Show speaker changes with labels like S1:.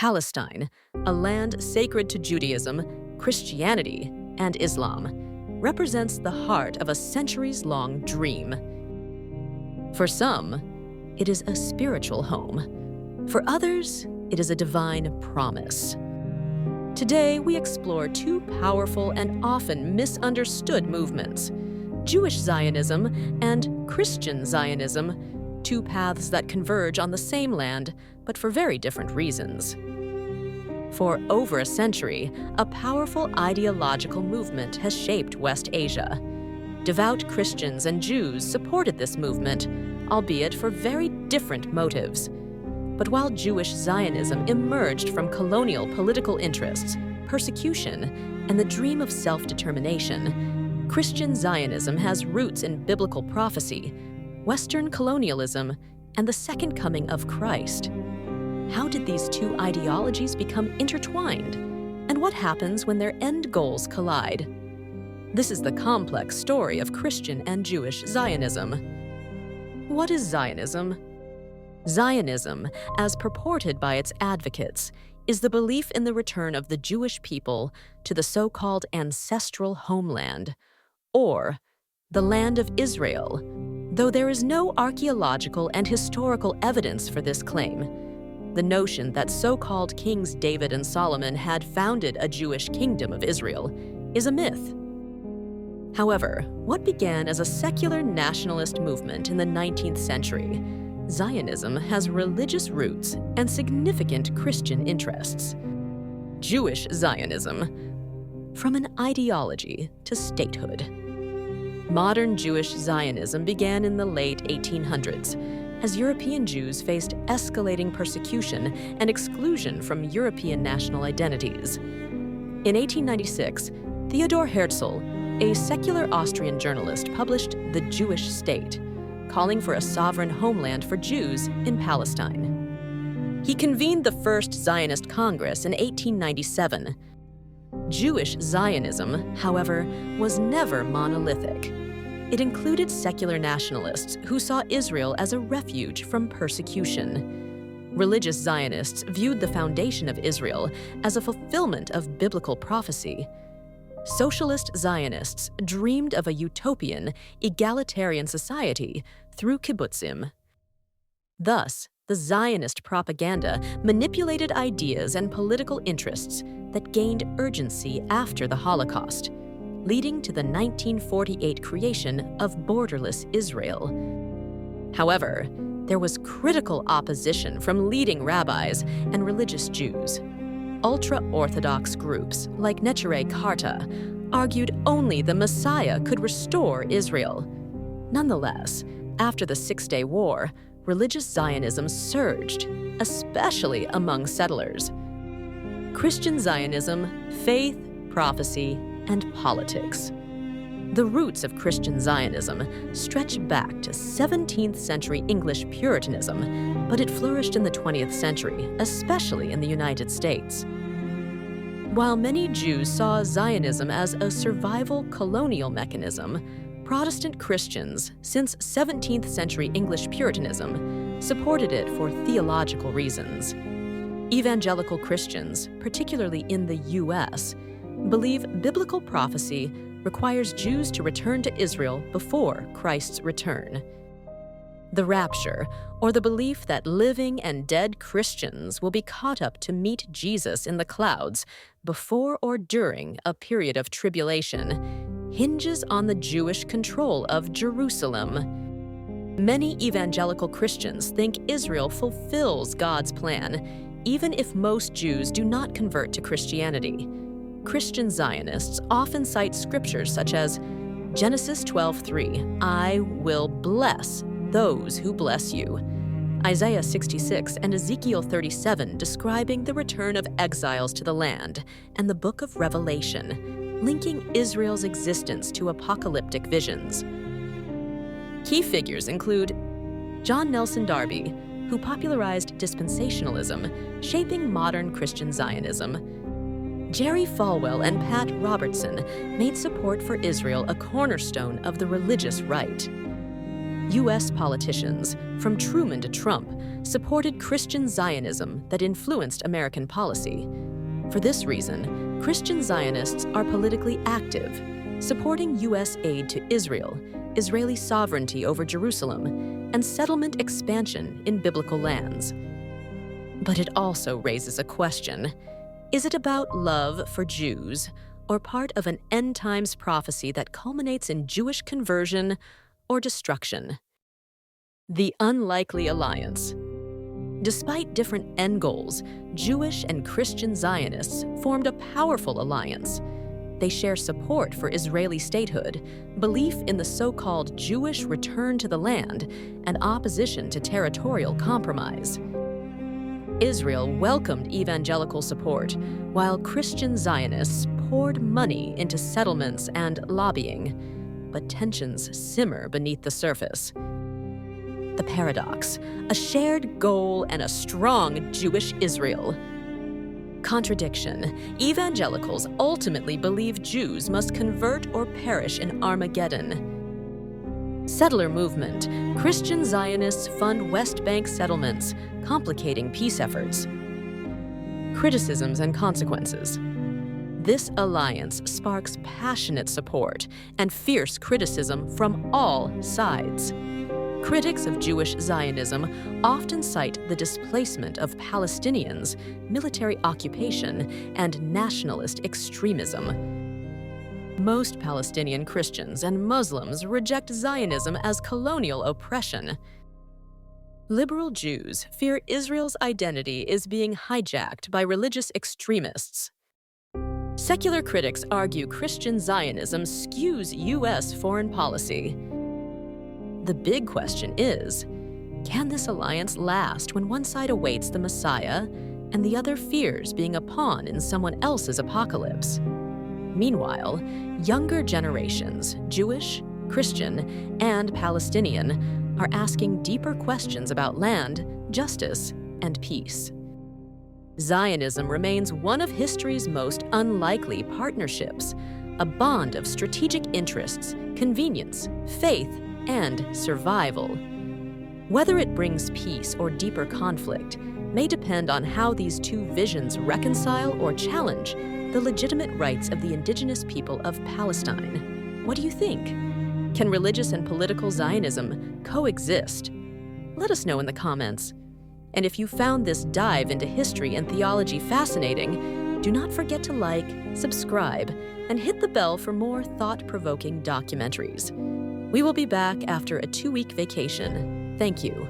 S1: Palestine, a land sacred to Judaism, Christianity, and Islam, represents the heart of a centuries-long dream. For some, it is a spiritual home. For others, it is a divine promise. Today, we explore two powerful and often misunderstood movements: Jewish Zionism and Christian Zionism, two paths that converge on the same land, but for very different reasons. For over a century, a powerful ideological movement has shaped West Asia. Devout Christians and Jews supported this movement, albeit for very different motives. But while Jewish Zionism emerged from colonial political interests, persecution, and the dream of self-determination, Christian Zionism has roots in biblical prophecy, Western colonialism, and the second coming of Christ. How did these two ideologies become intertwined? And what happens when their end goals collide? This is the complex story of Christian and Jewish Zionism. What is Zionism? Zionism, as purported by its advocates, is the belief in the return of the Jewish people to the so-called ancestral homeland, or the land of Israel, though there is no archaeological and historical evidence for this claim. The notion that so-called Kings David and Solomon had founded a Jewish kingdom of Israel is a myth. However, what began as a secular nationalist movement in the 19th century, Zionism has religious roots and significant Christian interests. Jewish Zionism, from an ideology to statehood. Modern Jewish Zionism began in the late 1800s, as European Jews faced escalating persecution and exclusion from European national identities. In 1896, Theodor Herzl, a secular Austrian journalist, published The Jewish State, calling for a sovereign homeland for Jews in Palestine. He convened the First Zionist Congress in 1897. Jewish Zionism, however, was never monolithic. It included secular nationalists who saw Israel as a refuge from persecution. Religious Zionists viewed the foundation of Israel as a fulfillment of biblical prophecy. Socialist Zionists dreamed of a utopian, egalitarian society through kibbutzim. Thus, the Zionist propaganda manipulated ideas and political interests that gained urgency after the Holocaust, leading to the 1948 creation of borderless Israel. However, there was critical opposition from leading rabbis and religious Jews. Ultra-Orthodox groups like Neturei Karta argued only the Messiah could restore Israel. Nonetheless, after the Six-Day War, religious Zionism surged, especially among settlers. Christian Zionism, faith, prophecy, and politics. The roots of Christian Zionism stretch back to 17th century English Puritanism, but it flourished in the 20th century, especially in the United States. While many Jews saw Zionism as a survival colonial mechanism, Protestant Christians, since 17th century English Puritanism, supported it for theological reasons. Evangelical Christians, particularly in the U.S., believe biblical prophecy requires Jews to return to Israel before Christ's return. The rapture, or the belief that living and dead Christians will be caught up to meet Jesus in the clouds before or during a period of tribulation, hinges on the Jewish control of Jerusalem. Many evangelical Christians think Israel fulfills God's plan, even if most Jews do not convert to Christianity. Christian Zionists often cite scriptures such as Genesis 12:3, "I will bless those who bless you," Isaiah 66 and Ezekiel 37 describing the return of exiles to the land, and the Book of Revelation, linking Israel's existence to apocalyptic visions. Key figures include John Nelson Darby, who popularized dispensationalism, shaping modern Christian Zionism. Jerry Falwell and Pat Robertson made support for Israel a cornerstone of the religious right. U.S. politicians, from Truman to Trump, supported Christian Zionism that influenced American policy. For this reason, Christian Zionists are politically active, supporting U.S. aid to Israel, Israeli sovereignty over Jerusalem, and settlement expansion in biblical lands. But it also raises a question. Is it about love for Jews, or part of an end times prophecy that culminates in Jewish conversion or destruction? The unlikely alliance. Despite different end goals, Jewish and Christian Zionists formed a powerful alliance. They share support for Israeli statehood, belief in the so-called Jewish return to the land, and opposition to territorial compromise. Israel welcomed evangelical support, while Christian Zionists poured money into settlements and lobbying. But tensions simmer beneath the surface. The paradox: a shared goal and a strong Jewish Israel. Contradiction: evangelicals ultimately believe Jews must convert or perish in Armageddon. Settler movement: Christian Zionists fund West Bank settlements, complicating peace efforts. Criticisms and consequences. This alliance sparks passionate support and fierce criticism from all sides. Critics of Jewish Zionism often cite the displacement of Palestinians, military occupation, and nationalist extremism. Most Palestinian Christians and Muslims reject Zionism as colonial oppression. Liberal Jews fear Israel's identity is being hijacked by religious extremists. Secular critics argue Christian Zionism skews U.S. foreign policy. The big question is, can this alliance last when one side awaits the Messiah and the other fears being a pawn in someone else's apocalypse? Meanwhile, younger generations, Jewish, Christian, and Palestinian, are asking deeper questions about land, justice, and peace. Zionism remains one of history's most unlikely partnerships, a bond of strategic interests, convenience, faith, and survival. Whether it brings peace or deeper conflict may depend on how these two visions reconcile or challenge the legitimate rights of the indigenous people of Palestine. What do you think? Can religious and political Zionism coexist? Let us know in the comments. And if you found this dive into history and theology fascinating, do not forget to like, subscribe, and hit the bell for more thought-provoking documentaries. We will be back after a 2-week vacation. Thank you.